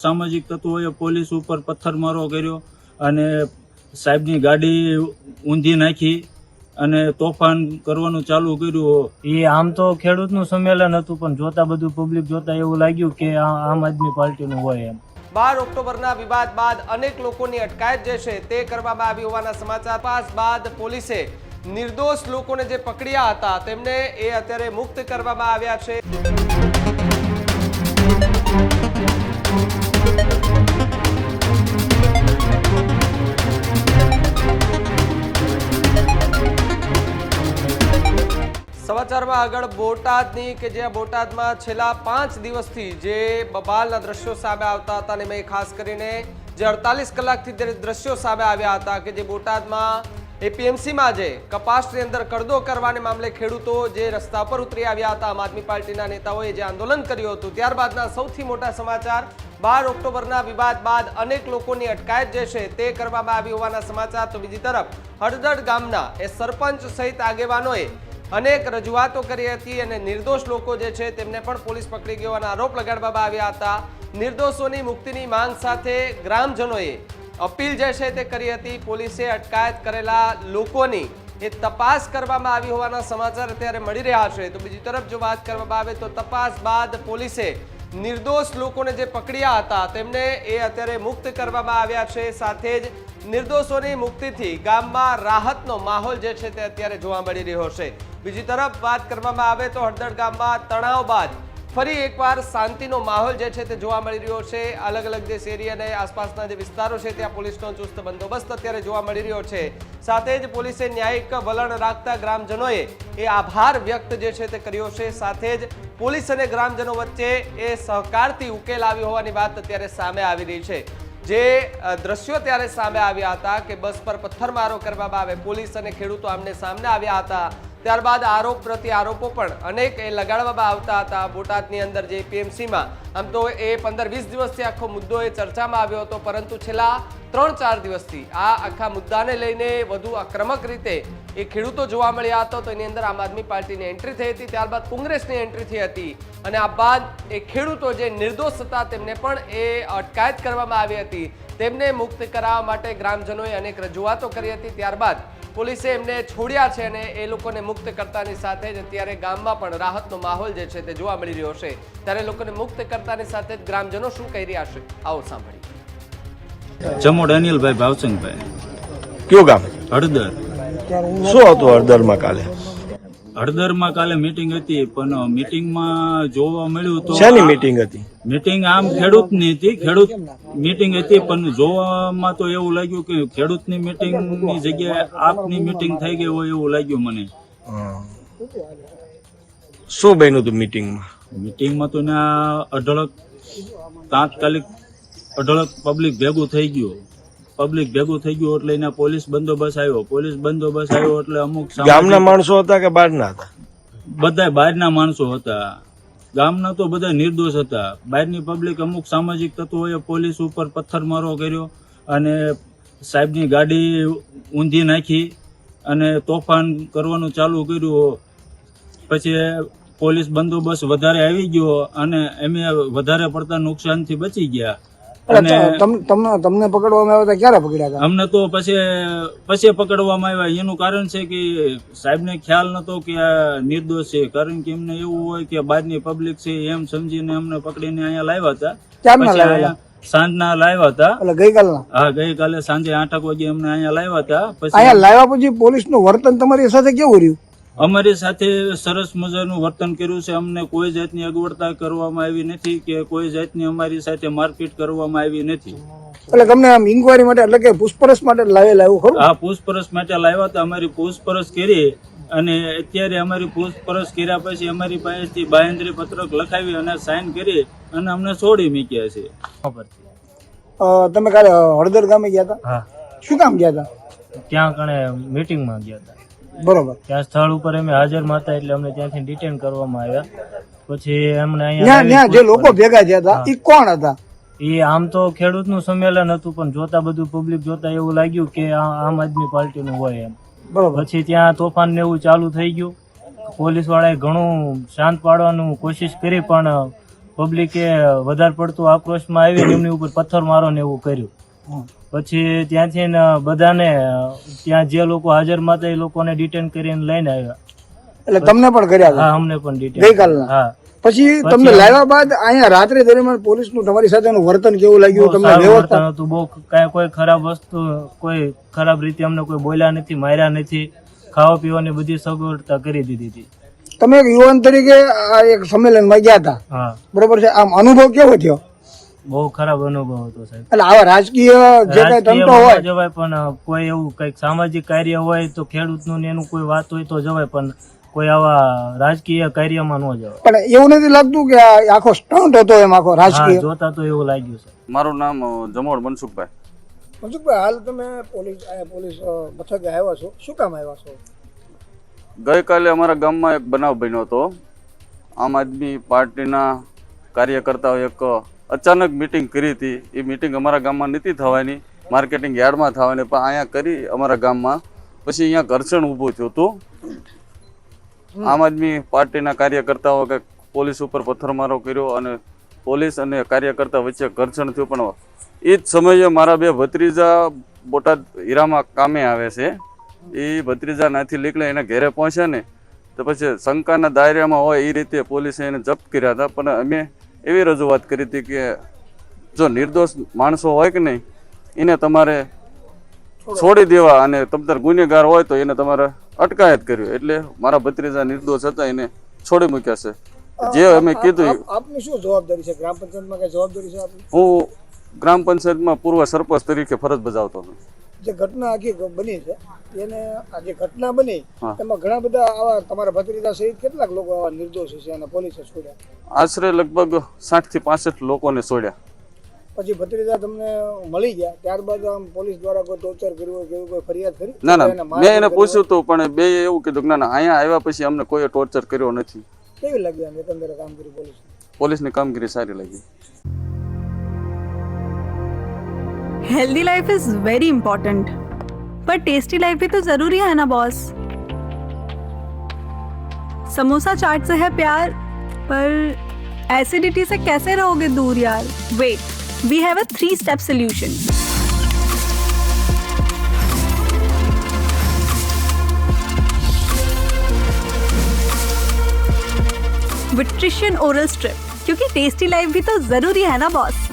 સામાજિક તત્વોએ પોલીસ ઉપર પથ્થરમારો કર્યો અને સાહેબની ગાડી ઊંધી નાખી અને તોફાન કરવાનું ચાલુ કર્યું. એ આમ તો ખેડૂતનું સંમેલન હતું, પણ જોતા બધું પબ્લિક જોતા એવું લાગ્યું કે આમ આદમી પાર્ટીનું હોય એમ. 12 ઓક્ટોબરના વિવાદ બાદ અનેક લોકોની અટકાયત જે છે તે કરવામાં આવી હોવાના સમાચાર બાદ પોલીસે નિર્દોષ લોકોને જે પકડ્યા હતા તેમને એ અત્યારે મુક્ત કરવામાં આવ્યા છે. સમાચારમાં આગળ બોટાદની કે જ્યાં બોટાદમાં છેલ્લા 5 દિવસથી જે બબાલના દ્રશ્યો સામે આવતા હતા અને મેં ખાસ કરીને જે 48 કલાકથી જે દ્રશ્યો સામે આવ્યા હતા કે જે બોટાદમાં એપીએમસીમાં જે કપાસની અંદર કડદો કરવાને મામલે ખેડૂતો જે રસ્તા પર ઉતરી આવ્યા હતા, આમ આદમી પાર્ટીના નેતાઓએ જે આંદોલન કર્યું હતું, ત્યારબાદના સૌથી મોટા સમાચાર 12 ઓક્ટોબરના વિવાદ બાદ અનેક લોકોની અટકાયત જે છે તે કરવામાં આવી હોવાના સમાચાર. તો બીજી તરફ હળદડ ગામના એ સરપંચ સહિત આગેવાનોએ અનેક રજૂઆતો કરી હતી અને નિર્દોષ લોકો જે છે તેમને પણ પોલીસ પકડી ગયો અને આરોપ લગાડવામાં આવ્યા હતા. નિર્દોષોની મુક્તિની માંગ સાથે ગ્રામજનોએ અપીલ જે છે તે કરી હતી. પોલીસે અટકાયત કરેલા લોકોની એ તપાસ કરવામાં આવી હોવાના સમાચાર અત્યારે મળી રહ્યા છે. તો બીજી તરફ જો વાત કરવામાં આવે તો તપાસ બાદ પોલીસે નિર્દોષ લોકોને જે પકડ્યા હતા તેમને એ અત્યારે મુક્ત કરવામાં આવ્યા છે. સાથે જ નિર્દોષોની મુક્તિથી ગામમાં રાહતનો માહોલ જે છે તે અત્યારે જોવા મળી રહ્યો છે. બીજી તરફ વાત કરવામાં આવે તો હળદડ ગામમાં તણાવ બાદ ફરી એકવાર શાંતિનો માહોલ જે છે તે જોવા મળી રહ્યો છે. અલગ અલગ જે શેરી અને આસપાસના જે વિસ્તારો છે ત્યાં પોલીસનો ચુસ્ત બંદોબસ્ત અત્યારે જોવા મળી રહ્યો છે. સાથે જ પોલીસે ન્યાયિક વલણ રાખતા ગ્રામજનોએ એ આભાર વ્યક્ત જે છે તે કર્યો છે. સાથે જ પોલીસ અને ગ્રામજનો વચ્ચે એ સહકારથી ઉકેલ આવ્યો હોવાની વાત અત્યારે સામે આવી રહી છે. જે દ્રશ્યો ત્યારે સામે આવ્યા હતા કે બસ પર પથ્થરમારો કરવામાં આવે, પોલીસ અને ખેડૂતો આમને સામને આવ્યા હતા. ત્યારબાદ આરોપ પ્રતિ આરોપો પણ અનેક એ લગાડવામાં આવતા હતા. બોટાદની અંદર જે પીએમસીમાં આમ તો એ 15-20 દિવસથી આખો મુદ્દો એ ચર્ચામાં આવ્યો હતો, પરંતુ છેલ્લા 3-4 દિવસથી આ આખા મુદ્દાને લઈને વધુ આક્રમક રીતે એ ખેડૂતો જોવા મળ્યા હતા. તો એની અંદર આમ આદમી પાર્ટીની એન્ટ્રી થઈ હતી, ત્યારબાદ કોંગ્રેસની એન્ટ્રી થઈ હતી અને આ બાદ એ ખેડૂતો જે નિર્દોષ હતા તેમને પણ એ અટકાયત કરવામાં આવી હતી. તેમને મુક્ત કરાવવા માટે ગ્રામજનોએ અનેક રજૂઆતો કરી હતી. ત્યારબાદ પોલીસે એમને છોડ્યા છે અને એ લોકોને મુક્ત કરતાની સાથે જ અત્યારે ગામમાં પણ રાહતનો માહોલ જે છે તે જોવા મળી રહ્યો છે. ત્યારે લોકોને મુક્ત કરતાની સાથે જ ગ્રામજનો શું કહી રહ્યા છે આવો સાંભળીએ. જમો ડેનિયલભાઈ ભાવસંગભાઈ. કયું ગામ? હળદર. શું હતું હળદરમાં કાલે? હળદરમાં કાલે મીટિંગ હતી, પણ મીટિંગમાં જોવા મળ્યું તો શેની મીટિંગ હતી? મીટિંગ આમ ખેડૂતની હતી, ખેડૂત મીટિંગ હતી, પણ જોવામાં તો એવું લાગ્યું કે ખેડૂતની મીટિંગની જગ્યાએ આપની મીટિંગ થઈ ગઈ હોય એવું લાગ્યું મને. શું બન્યું હતું મીટિંગમાં? મીટિંગમાં તો ના તાત્કાલિક અઢળક પબ્લિક ભેગું થઈ ગયું એટલે એના પોલીસ બંદોબસ્ત આવ્યો એટલે અમુક ગામના માણસો હતા કે બહારના હતા? બધા બહારના માણસો હતા. ગામના તો બધા નિર્દોષ હતા. બહારની પબ્લિક અમુક સામાજિક તત્વોએ પોલીસ ઉપર પથ્થરમારો કર્યો અને સાહેબની ગાડી ઊંધી નાખી અને તોફાન કરવાનું ચાલુ કર્યું. પછી પોલીસ બંદોબસ્ત વધારે આવી ગયો અને એમે વધારે પડતા નુકસાનથી બચી ગયા. તમને પકડવામાં આવ્યા ક્યારે પકડ્યા હતા? અમને તો પછી પકડવામાં આવ્યા. એનું કારણ છે કે સાહેબને ખ્યાલ નતો કે આ નિર્દોષ છે, કારણ કે એમને એવું હોય કે બહારની પબ્લિક છે એમ સમજીને અમને પકડીને અહીંયા લાવ્યા હતા. સાંજના લાવ્યા હતા. ગઈકાલના? હા, ગઈકાલે સાંજે 8 વાગે અમને અહીંયા લાવ્યા હતા. પછી અહીંયા લાવ્યા પછી પોલીસનું વર્તન તમારી સાથે કેવું રહ્યું? અમારી સાથે સરસ મજાનું વર્તન કર્યું છે. અમને કોઈ જાતની અગવડતા કરવામાં આવી નથી કે કોઈ જાતની અમારી સાથે મારપીટ કરવામાં આવી નથી. એટલે તમને આમ ઇન્કવાયરી માટે એટલે કે પૂછપરછ માટે લાવેલા એવું ખરું? હા, પૂછપરછ માટે લાવ્યા હતા. અમારી પૂછપરછ કરી અને અત્યારે અમારી પૂછપરછ કર્યા પછી અમારી પાસેથી બાંહેધરી પત્રક લખાવી અને સાઇન કરી અને અમને છોડી મૂક્યા છે. તમે કાલે હળદર ગામે ગયા હતા? હા. શું કામ ગયા હતા? ત્યાં કણે મીટિંગમાં ગયા હતા. બરોબર. ત્યાં સ્થળ ઉપર અમે હાજરમાં હતા એટલે અમને ત્યાંથી ડિટેન કરવામાં આવ્યા. પછી એમને અહીંયા જે લોકો ભેગા થયા હતા એ કોણ હતા? એ આમ તો ખેડૂતનું સંમેલન હતું, પણ જોતા બધું પબ્લિક જોતા એવું લાગ્યું કે આમ આદમી પાર્ટીનું હોય એમ. બરોબર. પછી ત્યાં તોફાન ને એવું ચાલુ થઈ ગયું. પોલીસ વાળાએ ઘણું શાંત પાડવાનું કોશિશ કરી, પણ પબ્લિકે વધારે પડતું આક્રોશમાં આવીને એમની ઉપર પથ્થરમારો ને એવું કર્યું. પછી ત્યાંથી ને બધાને ત્યાં જે લોકો હાજરમાં હતા એ લોકોને ડિટેન કરીને લઈને આવ્યા. એટલે તમને પણ કર્યા હતા? હા, અમને પણ ડિટેન. ગઈકાલના? હા. પછી તમને લાવ્યા બાદ અહીંયા રાત્રે દરમિયાન પોલીસનું તમારી સાથેનું વર્તન કેવું લાગ્યું તમને? સારું વ્યવસ્થા વર્તન હતું. બહુ કાંઈ કોઈ ખરાબ વસ્તુ, કોઈ ખરાબ રીતે અમને કોઈ બોલ્યા નથી, માર્યા નથી. ખાવા પીવાની બધી સગવડતા કરી દીધી હતી. તમે એક યુવાન તરીકે આ એક સંમેલનમાં ગયા હતા, હા. બરોબર છે, આમ અનુભવ કેવો થયો? બહુ ખરાબ અનુભવ હતો સાહેબ. એટલે આવા રાજકીય જે કઈ તંત્ર હોય જવાય, પણ કોઈ એવું કઈક સામાજિક કાર્ય હોય તો ખેડૂતનું ને એનું કોઈ વાત હોય તો જવાય, પણ કોઈ આવા રાજકીય કાર્યમાં ન જવાય. પણ એવું નથી લાગતું કે આ આખો સ્ટન્ટ હતો એમ આખો હા, રાજકીય? જોતા તો એવું લાગ્યું છે. મારું નામ જમોડ મનસુખભાઈ. મનસુખભાઈ, હાલ તમે પોલીસ મથકે આવ્યા છો, શું કામ આવ્યા છો? ગઈકાલે અમારા ગામમાં એક બનાવ બન્યો હતો. આમ આદમી પાર્ટીના કાર્યકર્તાઓએ એક અચાનક મિટિંગ કરી હતી. એ મિટિંગ અમારા ગામમાં નથી થવાની, માર્કેટિંગ યાર્ડમાં થવાની, પણ અહીંયા કરી અમારા ગામમાં. પછી અહીંયા ઘર્ષણ ઊભું થયું હતું. આમ આદમી પાર્ટીના કાર્યકર્તાઓ કે પોલીસ ઉપર પથ્થરમારો કર્યો અને પોલીસ અને કાર્યકર્તા વચ્ચે ઘર્ષણ થયું. પણ એ જ સમયે મારા બે ભત્રીજા બોટાદ હીરામાં કામે આવે છે. એ ભત્રીજા નાથી નીકળે એને ઘેરે પહોંચ્યા ને તો પછી શંકાના દાયરામાં હોય એ રીતે પોલીસે એને જપ્ત કર્યા હતા. પણ અમે એવી રજૂઆત કરી હતી કે જો નિર્દોષ માણસો હોય કે નહીં એને તમારે છોડી દેવા, અને તમતાર ગુનેગાર હોય તો એને તમારે અટકાયત કર્યો. એટલે મારા ભત્રીજા નિર્દોષ હતા, એને છોડી મૂક્યા છે. જે અમે કીધું. આપની શું જવાબદારી છે? ગ્રામ પંચાયતમાં કઈ જવાબદારી છે આપની? હું ગ્રામ પંચાયતમાં પૂર્વ સરપંચ તરીકે ફરજ બજાવતો હતો. જે ઘટના આખી બની છે એને આ જે ઘટના બની હા. એમાં ઘણા બધા આવા તમારા ભત્રીજા સહિત કેટલાક લોકો આવા નિર્દોષ છે અને પોલીસે છોડ્યા? આશરે લગભગ 60 થી 65 લોકોને છોડ્યા. પછી ભત્રીજા તમને મળી ગયા ત્યારબાદ આમ પોલીસ દ્વારા કોઈ ટોર્ચર કર્યું હોય કે એવી કોઈ ફરિયાદ કરી? ના ના, એને મેં એને પૂછ્યું હતું, પણ બે એવું કીધું કે ના ના, અહીંયા આવ્યા પછી અમને કોઈ ટોર્ચર કર્યો નથી. કેવી લાગી આમ એકંદરે કામગીરી પોલીસ? પોલીસની કામગીરી સારી લાગી. Healthy life is very important, पर टेस्टी लाइफ भी तो जरूरी है ना बॉस. समोसा चाट से है प्यार, पर एसिडिटी से कैसे रहोगे दूर यार. Wait, we have a 3-step solution. विट्रिशियन ओरल स्ट्रिप, क्योंकि टेस्टी लाइफ भी तो जरूरी है ना बॉस.